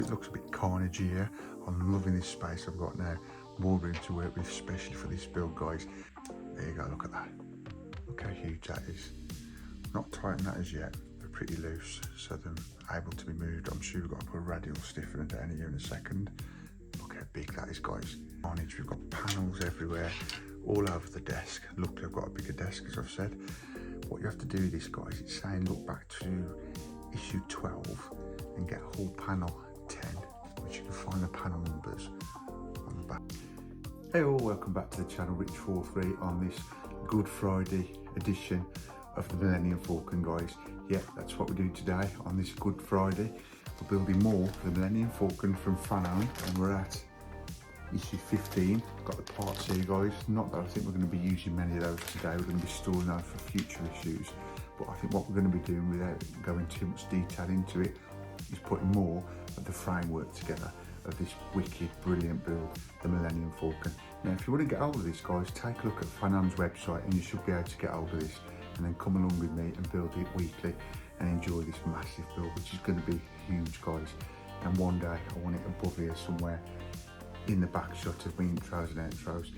It looks a bit carnagey here. I'm loving this space I've got now. More room to work with, especially for this build, guys. There you go, look at that. Look how huge that is. Not tightened that as yet. They're pretty loose, so they're able to be moved. I'm sure we've got to put a radial stiffener down here in a second. Look how big that is, guys. On it, we've got panels everywhere, all over the desk. Look, I've got a bigger desk, as I've said. What you have to do with this, guys, it's saying look back to issue 12 and get a whole panel 10, which you can find the panel numbers on the back. Hey all, welcome back to the channel, Rich43, on this Good Friday edition of the Millennium Falcon, guys. Yeah, that's what we're doing today on this Good Friday. We're building more for the Millennium Falcon from Falcon, and we're at issue 15. Got the parts here, guys. Not that I think we're going to be using many of those today. We're going to be storing those for future issues. But I think what we're going to be doing, without going too much detail into it, is putting more of the framework together of this wicked, brilliant build, the Millennium Falcon. Now, if you want to get hold of this, guys, take a look at Fanam's website and you should be able to get hold of this, and then come along with me and build it weekly and enjoy this massive build, which is going to be huge, guys. And one day I want it above here somewhere in the back shot of my intros and outros.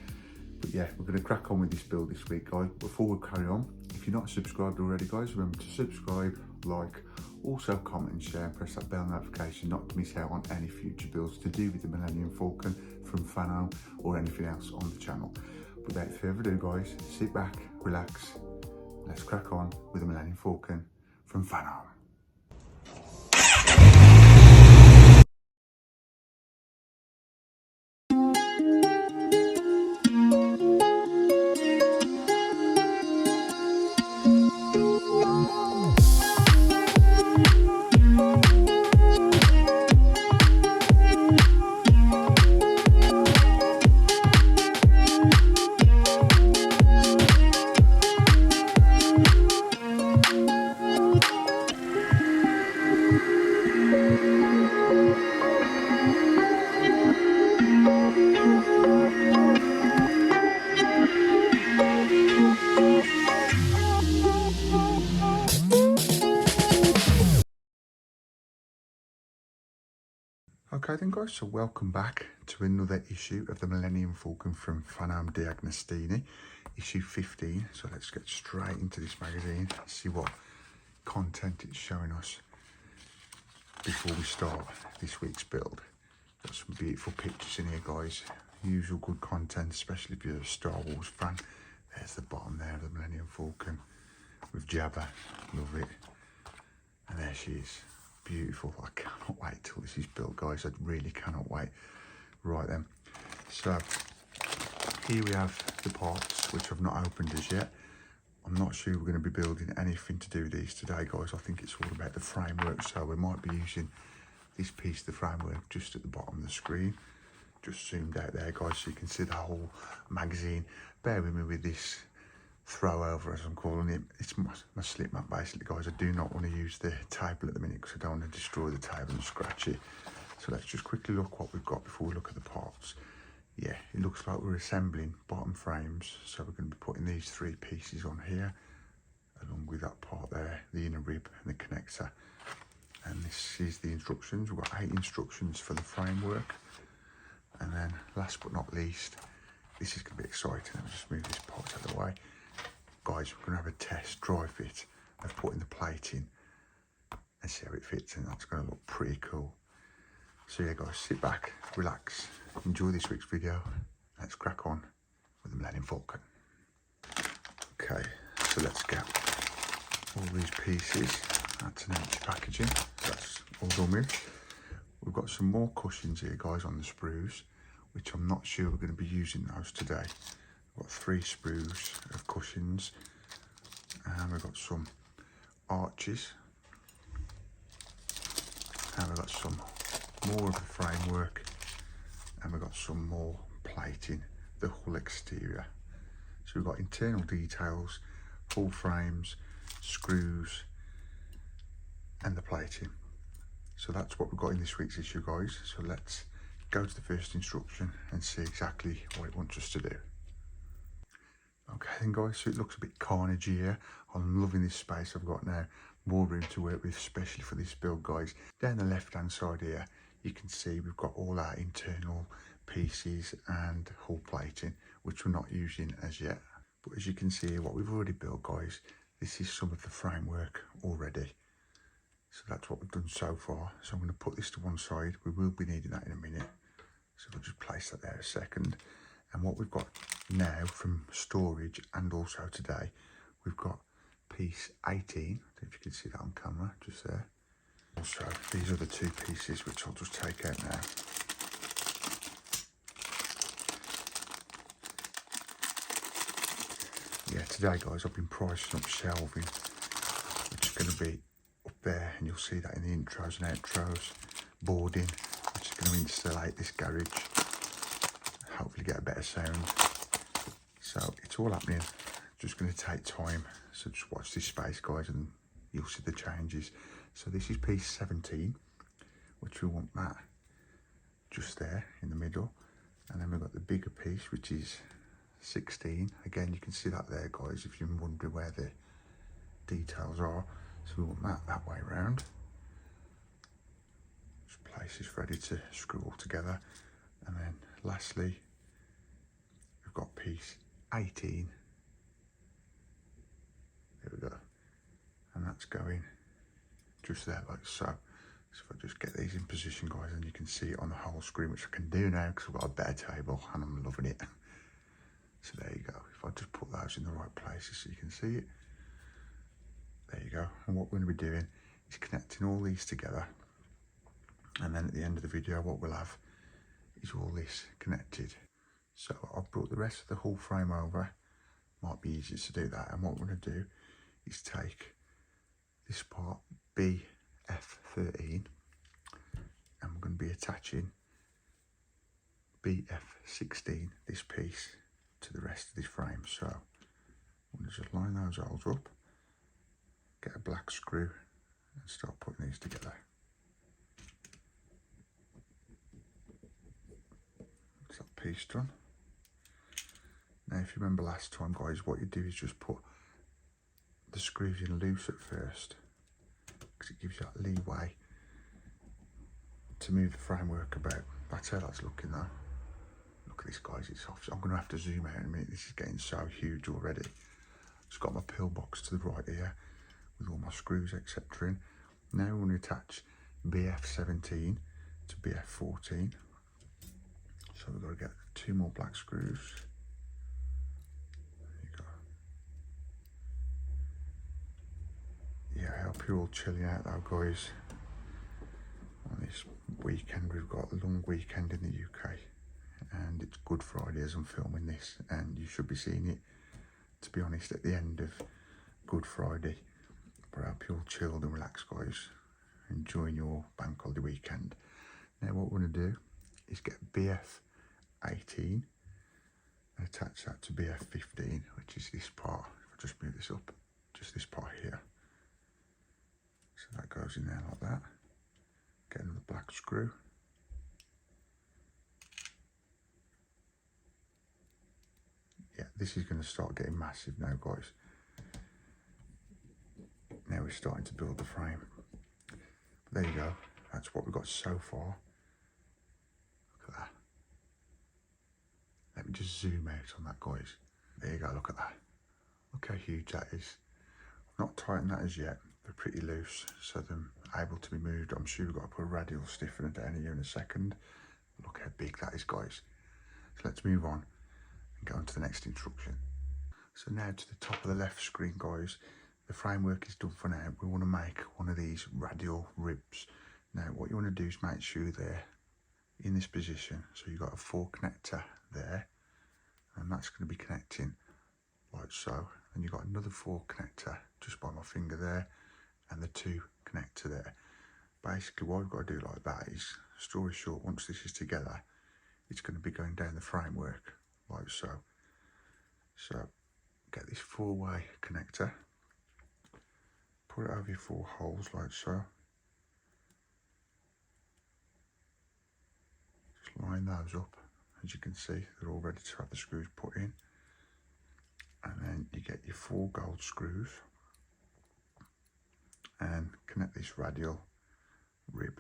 But yeah, we're going to crack on with this build this week, guys. Before we carry on, if you're not subscribed already, guys, remember to subscribe, like, also comment and share, and press that bell notification not to miss out on any future builds to do with the Millennium Falcon from Fano or anything else on the channel. Without further ado, guys, sit back, relax, let's crack on with the Millennium Falcon from Fano. Okay then, guys, so welcome back to another issue of the Millennium Falcon from Fanam Diagnostini, issue 15. So let's get straight into this magazine and see what content it's showing us before we start this week's build. Got some beautiful pictures in here, guys. Usual good content, especially if you're a Star Wars fan. There's the bottom there of the Millennium Falcon with Jabba. Love it. And there she is. Beautiful. I cannot wait till this is built, guys. I really cannot wait. Right then, so here we have the parts, which I've not opened as yet. I'm not sure we're going to be building anything to do with these today, guys. I think it's all about the framework, so we might be using this piece of the framework just at the bottom of the screen, just zoomed out there, guys, so you can see the whole magazine. Bear with me with this throw over, as I'm calling it. It's my slip mat, basically, guys. I do not want to use the table at the minute because I don't want to destroy the table and scratch it. So let's just quickly look what we've got before we look at the parts. Yeah, it looks like we're assembling bottom frames, so we're going to be putting these three pieces on here along with that part there, the inner rib and the connector. And this is the instructions. We've got 8 instructions for the framework. And then last but not least, this is going to be exciting. Let me just move this part out of the way. Guys, we're going to have a test dry fit of putting the plate in and see how it fits, and that's going to look pretty cool. So yeah, guys, sit back, relax, enjoy this week's video. Let's crack on with the Millennium Falcon. Okay, so let's get all these pieces. That's an empty packaging, so that's all done with. We've got some more cushions here, guys, on the sprues, which I'm not sure we're going to be using those today. We've got 3 sprues of cushions, and we've got some arches, and we've got some more of the framework, and we've got some more plating, the whole exterior. So we've got internal details, full frames, screws, and the plating. So that's what we've got in this week's issue, guys. So let's go to the first instruction and see exactly what it wants us to do. Okay then, guys, so it looks a bit carnagey here. I'm loving this space I've got now. More room to work with, especially for this build, guys. Down the left hand side here, you can see we've got all our internal pieces and hull plating, which we're not using as yet. But as you can see, what we've already built, guys, this is some of the framework already. So that's what we've done so far. So I'm going to put this to one side. We will be needing that in a minute. So we'll just place that there a second. And what we've got now from storage and also today, we've got piece 18. I don't know if you can see that on camera, just there. Also, these are the two pieces which I'll just take out now. Yeah, today, guys, I've been pricing up shelving, which is going to be up there, and you'll see that in the intros and outros. Boarding, which is going to insulate this garage, hopefully get a better sound. So it's all happening, just going to take time. So just watch this space, guys, and you'll see the changes. So this is piece 17, which we want that just there in the middle. And then we've got the bigger piece, which is 16. Again, you can see that there, guys, if you're wondering where the details are. So we want that way around. Just place this ready to screw all together. And then lastly, we've got piece 18. There we go. And that's going just there like so. So if I just get these in position, guys, and you can see it on the whole screen, which I can do now because I've got a better table and I'm loving it. So there you go. If I just put those in the right places so you can see it. There you go. And what we're going to be doing is connecting all these together. And then at the end of the video, what we'll have is all this connected. So I've brought the rest of the hull frame over. Might be easier to do that. And what we're going to do is take this part BF13 and we're going to be attaching BF16, this piece, to the rest of this frame. So I'm going to just line those holes up, get a black screw and start putting these together. That's that piece done. Now if you remember last time, guys, what you do is just put the screws in loose at first, because it gives you that leeway to move the framework about. That's how that's looking though. Look at this, guys, it's off. I'm going to have to zoom out in a minute. This is getting so huge already. Just got my pillbox to the right here with all my screws, etc. in. Now we're going to attach BF17 to BF14. So we've got to get 2 more black screws. Yeah, I hope you're all chilling out though, guys. On this weekend, we've got a long weekend in the UK, and it's Good Friday as I'm filming this, and you should be seeing it, to be honest, at the end of Good Friday. But I hope you're all chilled and relaxed, guys, enjoying your bank holiday weekend. Now what we're going to do is get BF18 and attach that to BF15, which is this part. If I just move this up, just this part here. So that goes in there like that. Get another black screw. Yeah, this is going to start getting massive now, guys. Now we're starting to build the frame. But there you go. That's what we've got so far. Look at that. Let me just zoom out on that, guys. There you go, look at that. Look how huge that is. I've not tightened that as yet. They're pretty loose, so they're able to be moved. I'm sure we've got to put a radial stiffener down here in a second. Look how big that is, guys. So let's move on and go on to the next instruction. So now to the top of the left screen, guys, the framework is done for now. We want to make one of these radial ribs. Now what you want to do is make sure they're in this position. So you've got a 4 connector there, and that's going to be connecting like so. And you've got another 4 connector just by my finger there, and the 2 connector there. Basically what we've got to do like that is, story short, once this is together, it's going to be going down the framework like so. So get this 4-way connector, put it over your 4 holes like so. Just line those up. As you can see, they're all ready to have the screws put in. And then you get your 4 gold screws and connect this radial rib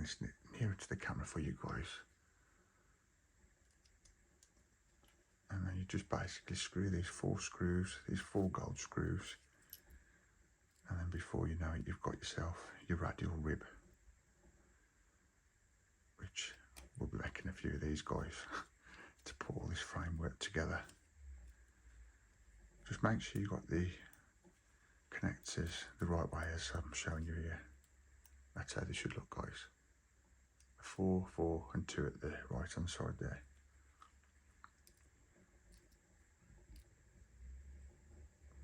this nearer to the camera for you guys. And then you just basically screw these 4 screws, these 4 gold screws, and then before you know it, you've got yourself your radial rib, which we'll be making a few of these guys to put all this framework together. Just make sure you've got the connectors the right way as I'm showing you here. That's how they should look, guys. 4, 4 and 2 at the right hand side there.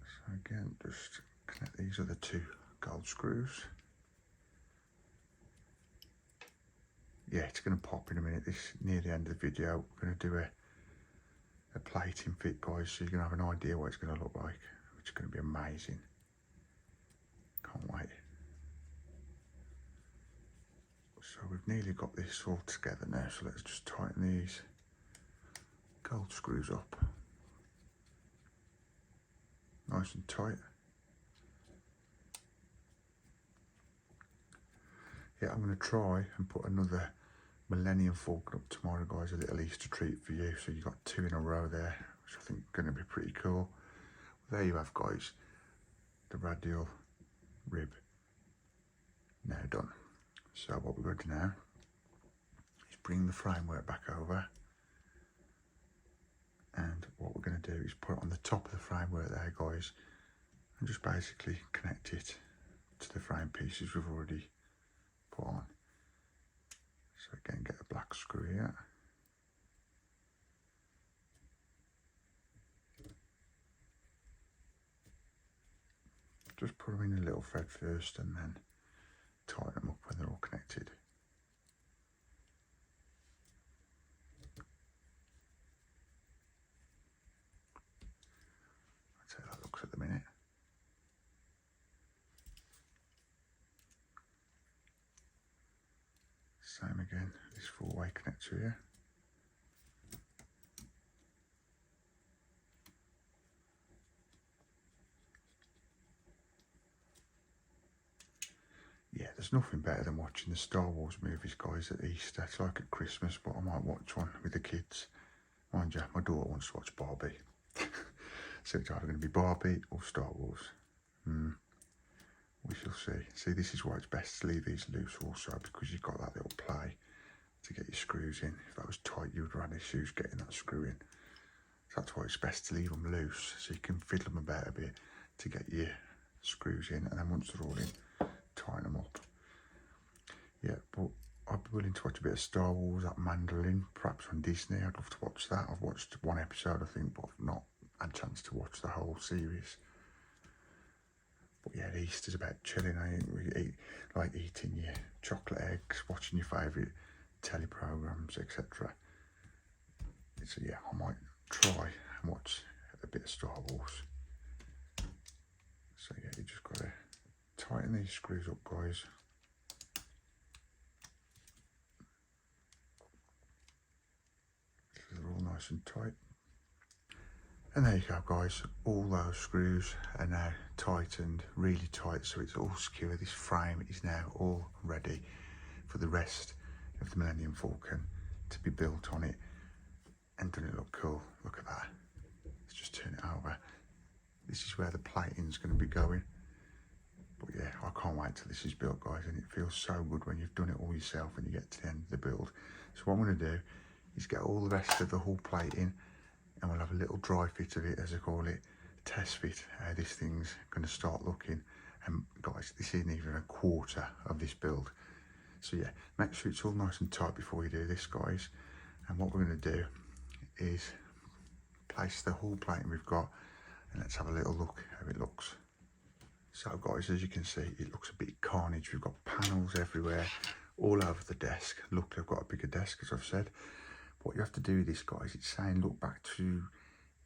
So again, just connect these other 2 gold screws. Yeah, it's going to pop in a minute. This near the end of the video. We're going to do a plating fit, guys, so you're going to have an idea what it's going to look like, which is going to be amazing. Can't wait. So we've nearly got this all together now, so let's just tighten these gold screws up. Nice and tight. Yeah, I'm going to try and put another millennium falcon up tomorrow, guys, a little Easter treat for you. So you've got 2 in a row there, which I think is going to be pretty cool. There you have, guys, the radial rib now done. So what we're going to do now is bring the framework back over, and what we're going to do is put it on the top of the framework there, guys, and just basically connect it to the frame pieces we've already put on. So again, get a black screw here. Just put them in a little thread first and then tighten them up when they're all connected. That's how that looks at the minute. Same again, this 4-way connector here. Yeah, there's nothing better than watching the Star Wars movies, guys, at Easter. It's like at Christmas, but I might watch one with the kids. Mind you, my daughter wants to watch Barbie. So it's either going to be Barbie or Star Wars. We shall see. See, this is why it's best to leave these loose also, because you've got that little play to get your screws in. If that was tight, you would run issues getting that screw in. So that's why it's best to leave them loose, so you can fiddle them about a bit to get your screws in, and then once they're all in, tighten them up. Yeah, but I'd be willing to watch a bit of Star Wars, that Mandalorian, perhaps on Disney. I'd love to watch that. I've watched 1 episode, I think, but I've not had a chance to watch the whole series. But yeah, Easter's about chilling. We eat, like eating your chocolate eggs, watching your favourite telly programmes, etc. So yeah, I might try and watch a bit of Star Wars. So yeah, you just got to tighten these screws up, guys. So they're all nice and tight. And there you go, guys, all those screws are now tightened, really tight, so it's all secure. This frame is now all ready for the rest of the Millennium Falcon to be built on it. And doesn't it look cool? Look at that. Let's just turn it over. This is where the plating's going to be going. But yeah, I can't wait till this is built, guys, and it feels so good when you've done it all yourself and you get to the end of the build. So what I'm going to do is get all the rest of the hull plating, and we'll have a little dry fit of it, as I call it, test fit, how this thing's going to start looking. And guys, this isn't even a quarter of this build. So yeah, make sure it's all nice and tight before you do this, guys. And what we're going to do is place the hull plating we've got, and let's have a little look how it looks. So guys, as you can see, it looks a bit carnage. We've got panels everywhere, all over the desk. Look, I've got a bigger desk, as I've said. What you have to do with this, guys, it's saying look back to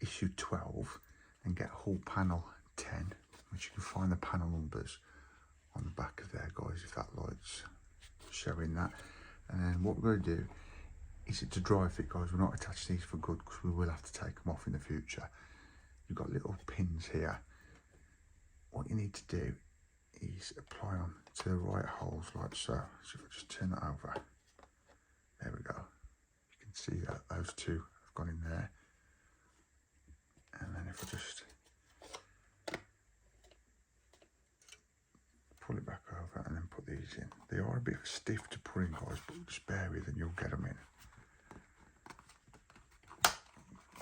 issue 12 and get hull panel 10, which you can find the panel numbers on the back of there, guys, if that light's showing that. And then what we're going to do is to dry fit, guys. We're not attaching these for good because we will have to take them off in the future. You've got little pins here. What you need to do is apply on to the right holes like so. So if I just turn that over, there we go. You can see that those two have gone in there. And then if I just pull it back over and then put these in. They are a bit stiff to put in, guys, but just bear with and you'll get them in.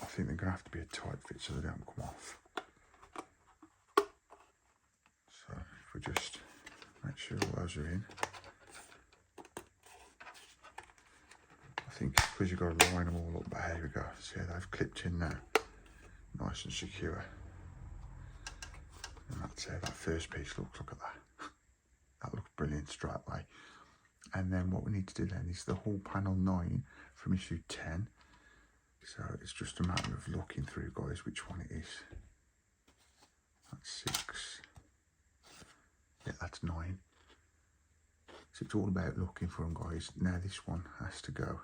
I think they're going to have to be a tight fit so they don't come off. So if we just make sure all those are in. I think it's because you've got to line them all up, but here we go. See how they've clipped in now. Nice and secure. And that's how that first piece looks. Look at that. That looks brilliant straight away. And then what we need to do then is the whole panel 9 from issue 10. So it's just a matter of looking through, guys, which one it is. That's 6. Yeah, that's 9. So it's all about looking for them, guys. Now this one has to go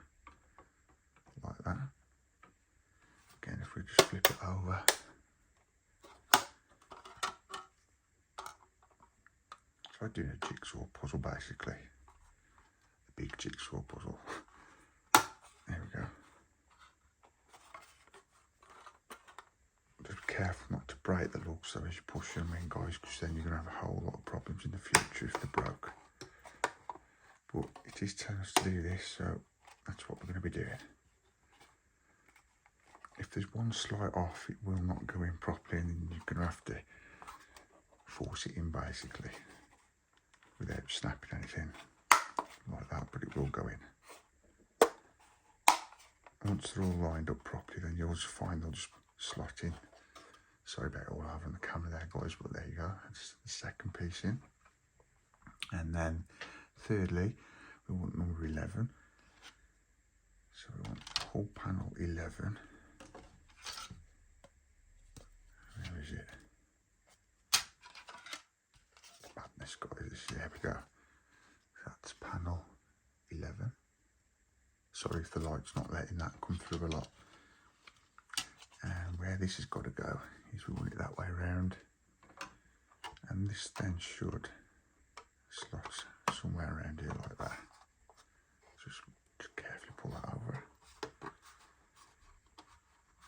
like that. Again, if we just flip it over. It's like doing a jigsaw puzzle, basically. A big jigsaw puzzle. There we go. Just be careful not to break the lugs so as you push them in, guys, because then you're going to have a whole lot of problems in the future if they're broke. But it is telling us to do this, so that's what we're going to be doing. If there's one slight off, it will not go in properly, and then you're going to have to force it in, basically, without snapping anything like that, but it will go in. Once they're all lined up properly, then you'll just find they'll just slot in. Sorry about it all over on the camera there, guys, but there you go. That's the second piece in. And then thirdly, we want number 11. So we want whole panel 11. Where is it? Madness, guys. There we go. That's panel 11. Sorry if the light's not letting that come through a lot. And where this has got to go is we want it that way around. And this then should slot somewhere around here like that. Just carefully pull that over.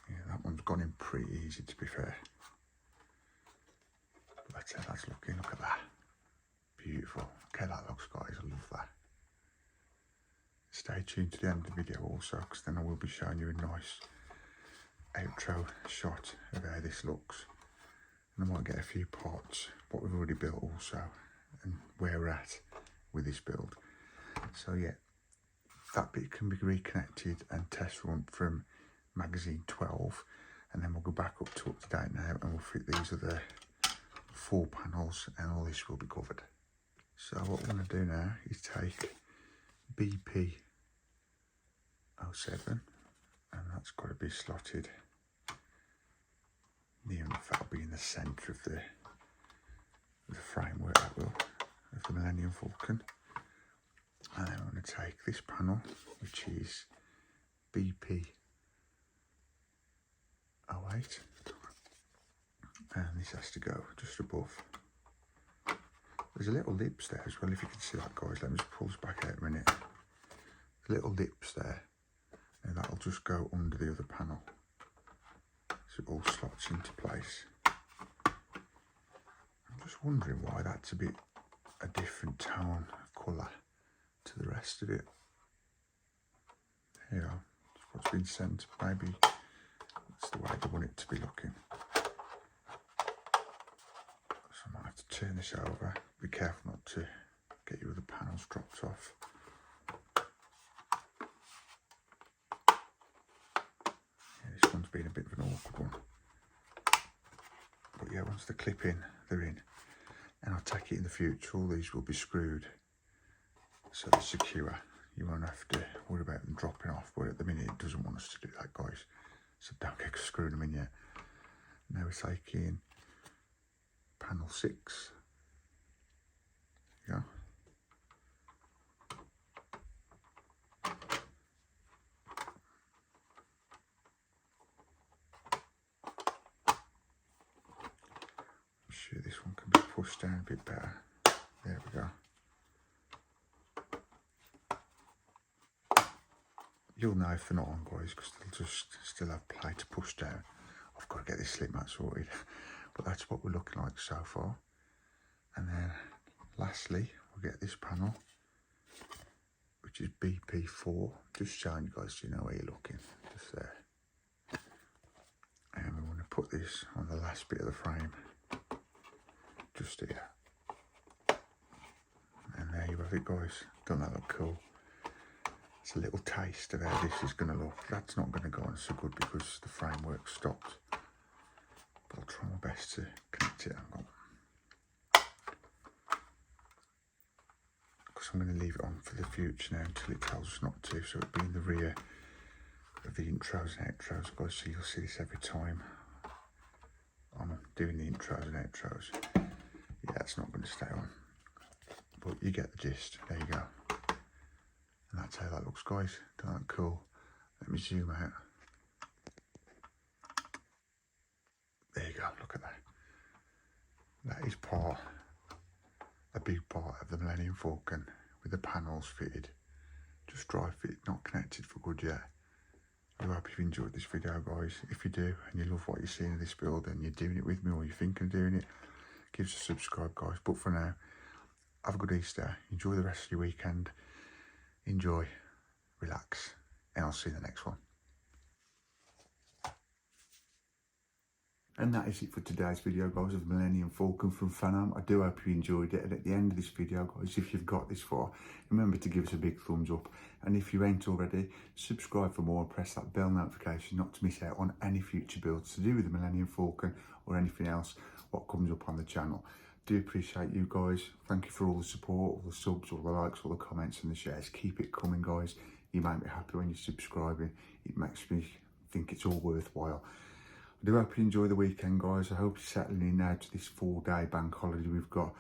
Yeah, that one's gone in pretty easy, to be fair. But that's how that's looking. Look at that. Beautiful. Look how that looks, guys. I love that. Stay tuned to the end of the video also, because then I will be showing you a nice outro shot of how this looks. And I might get a few parts, what we've already built also, and where we're at with this build. So yeah, that bit can be reconnected and test run from magazine 12, and then we'll go back up to date now and we'll fit these other 4 panels and all this will be covered. So what we're going to do now is take BP 07, and that's got to be slotted near enough. That'll be in the centre of the framework, that will, of the Millennium Falcon. And then we're going to take this panel, which is BP 08, and this has to go just above. There's a little lips there as well, if you can see that, guys. Let me just pull this back out a minute. Little lips there, and that'll just go under the other panel, so it all slots into place. I'm just wondering why that's a different tone of colour to the rest of it. There you go, that's what's been sent. Maybe that's the way they want it to be looking. So I might have to turn this over. Be careful not to get your other panels dropped off. Yeah, this one's been a bit of an awkward one. But yeah, once they clip in, they're in. And I'll take it in the future, all these will be screwed so they're secure. You won't have to worry about them dropping off, but at the minute it doesn't want us to do that, guys. So don't get screwing them in yet. Now we're taking panel 6. Yeah. I'm sure this one can be pushed down a bit better. There we go. You'll know if they're not on, guys, because they'll just still have play to push down. I've got to get this slip mat sorted. But that's what we're looking like so far. And then lastly, we'll get this panel, which is BP4. Just showing you guys so you know where you're looking. Just there. And we want to put this on the last bit of the frame. Just here. And there you have it, guys. Doesn't that look cool? It's a little taste of how this is going to look. That's not going to go on so good because the framework stopped. But I'll try my best to connect it. Because I'm going to leave it on for the future now until it tells us not to. So it'll be in the rear of the intros and outros, guys. So you'll see this every time I'm doing the intros and outros. Yeah, it's not going to stay on. But you get the gist. There you go. And that's how that looks, guys. Isn't that cool? Let me zoom out. There you go, look at that. That is a big part of the Millennium Falcon with the panels fitted. Just dry fit, not connected for good yet. I hope you've enjoyed this video, guys. If you do, and you love what you're seeing in this build and you're doing it with me or you're thinking of doing it, give us a subscribe, guys. But for now, have a good Easter. Enjoy the rest of your weekend. Enjoy, relax, and I'll see you in the next one. And that is it for today's video, guys, of the Millennium Falcon from Fanam. I do hope you enjoyed it. And at the end of this video, guys, if you've got this far, remember to give us a big thumbs up. And if you ain't already, subscribe for more. Press that bell notification not to miss out on any future builds to do with the Millennium Falcon or anything else what comes up on the channel. Do appreciate you guys. Thank you for all the support, all the subs, all the likes, all the comments and the shares. Keep it coming, guys. You make me happy when you're subscribing. It makes me think it's all worthwhile. I do hope you enjoy the weekend, guys. I hope you're settling in now to this 4-day bank holiday we've got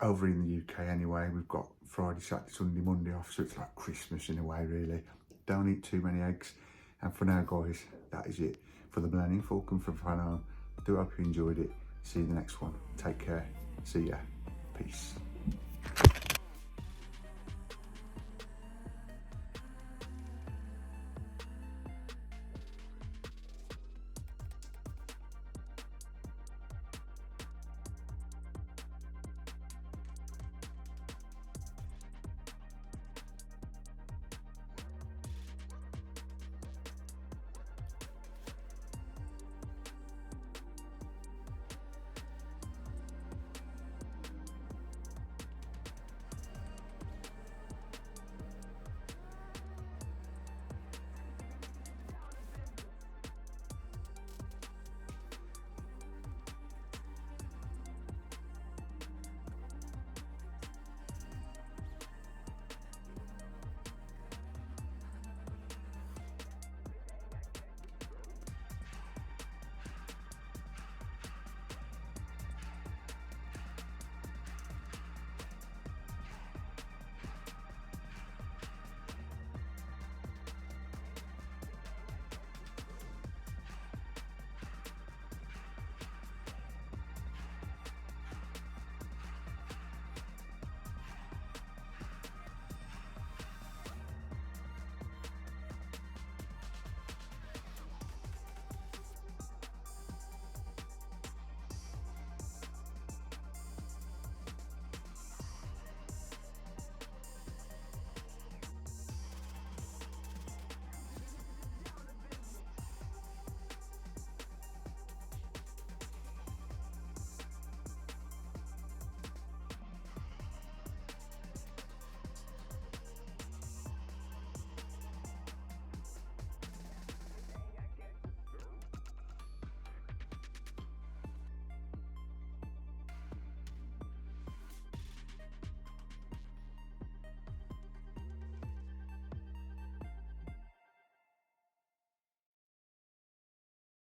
over in the UK anyway. We've got Friday, Saturday, Sunday, Monday off, so it's like Christmas in a way, really. Don't eat too many eggs. And for now, guys, that is it for the Millennium Falcon from Fanam. I do hope you enjoyed it. See you in the next one. Take care. See ya. Peace.